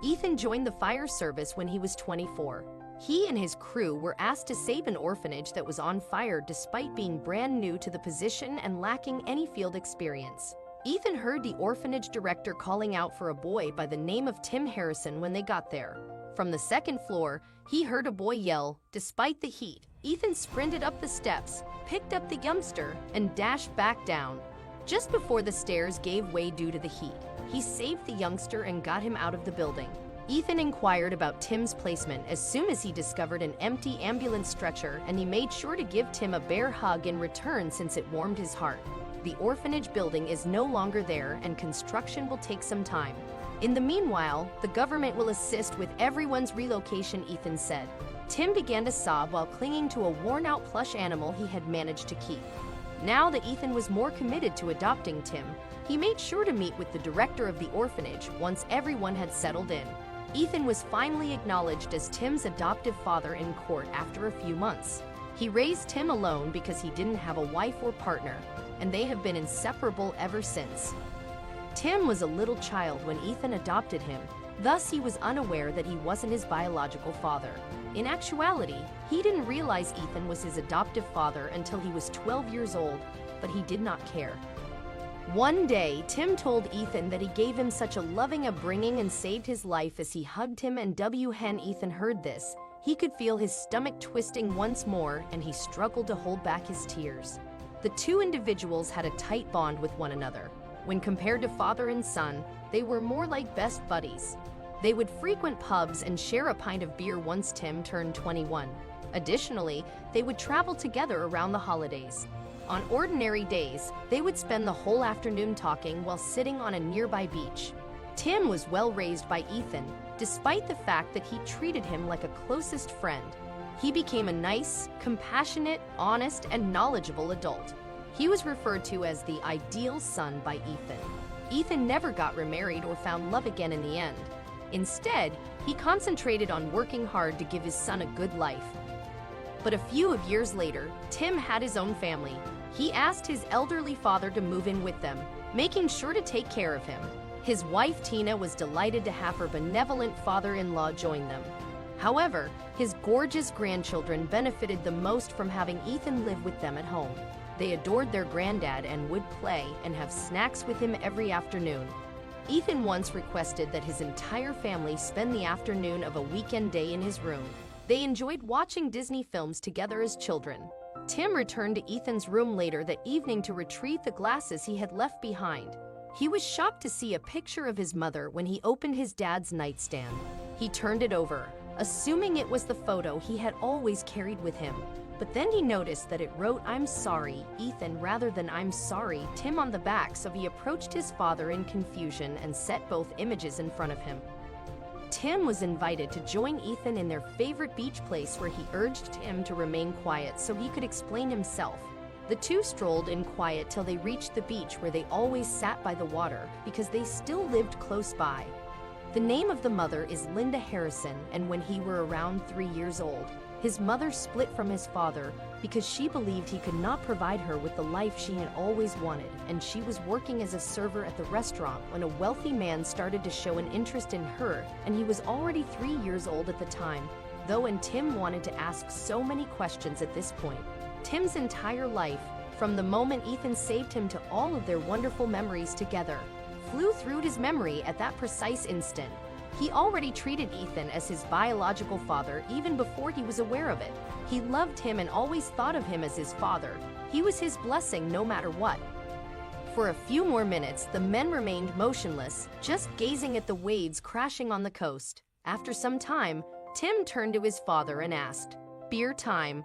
Ethan joined the fire service when he was 24. He and his crew were asked to save an orphanage that was on fire despite being brand new to the position and lacking any field experience. Ethan heard the orphanage director calling out for a boy by the name of Tim Harrison when they got there. From the second floor, he heard a boy yell. Despite the heat, Ethan sprinted up the steps, picked up the youngster, and dashed back down. Just before the stairs gave way due to the heat, he saved the youngster and got him out of the building. Ethan inquired about Tim's placement as soon as he discovered an empty ambulance stretcher, and he made sure to give Tim a bear hug in return since it warmed his heart. The orphanage building is no longer there and construction will take some time. In the meanwhile, the government will assist with everyone's relocation, Ethan said. Tim began to sob while clinging to a worn-out plush animal he had managed to keep. Now that Ethan was more committed to adopting Tim, he made sure to meet with the director of the orphanage once everyone had settled in. Ethan was finally acknowledged as Tim's adoptive father in court after a few months. He raised Tim alone because he didn't have a wife or partner, and they have been inseparable ever since. Tim was a little child when Ethan adopted him, thus he was unaware that he wasn't his biological father. In actuality, he didn't realize Ethan was his adoptive father until he was 12 years old, but he did not care. One day, Tim told Ethan that he gave him such a loving upbringing and saved his life as he hugged him, and when Ethan heard this, he could feel his stomach twisting once more and he struggled to hold back his tears. The two individuals had a tight bond with one another. When compared to father and son, they were more like best buddies. They would frequent pubs and share a pint of beer once Tim turned 21. Additionally, they would travel together around the holidays. On ordinary days, they would spend the whole afternoon talking while sitting on a nearby beach. Tim was well raised by Ethan, despite the fact that he treated him like a closest friend. He became a nice, compassionate, honest, and knowledgeable adult. He was referred to as the ideal son by Ethan. Ethan never got remarried or found love again in the end. Instead, he concentrated on working hard to give his son a good life. But a few years later, Tim had his own family. He asked his elderly father to move in with them, making sure to take care of him. His wife Tina was delighted to have her benevolent father-in-law join them. However, his gorgeous grandchildren benefited the most from having Ethan live with them at home. They adored their granddad and would play and have snacks with him every afternoon. Ethan once requested that his entire family spend the afternoon of a weekend day in his room. They enjoyed watching Disney films together as children. Tim returned to Ethan's room later that evening to retrieve the glasses he had left behind. He was shocked to see a picture of his mother when he opened his dad's nightstand. He turned it over, assuming it was the photo he had always carried with him. But then he noticed that it wrote "I'm sorry, Ethan" rather than "I'm sorry, Tim" on the back, so he approached his father in confusion and set both images in front of him. Tim was invited to join Ethan in their favorite beach place, where he urged Tim to remain quiet so he could explain himself. The two strolled in quiet till they reached the beach, where they always sat by the water because they still lived close by. The name of the mother is Linda Harrison, and when he were around 3 years old, his mother split from his father because she believed he could not provide her with the life she had always wanted, and she was working as a server at the restaurant when a wealthy man started to show an interest in her, and he was already 3 years old at the time, and Tim wanted to ask so many questions at this point. Tim's entire life, from the moment Ethan saved him to all of their wonderful memories together, flew through his memory at that precise instant. He already treated Ethan as his biological father even before he was aware of it. He loved him and always thought of him as his father. He was his blessing no matter what. For a few more minutes, the men remained motionless, just gazing at the waves crashing on the coast. After some time, Tim turned to his father and asked, "Beer time."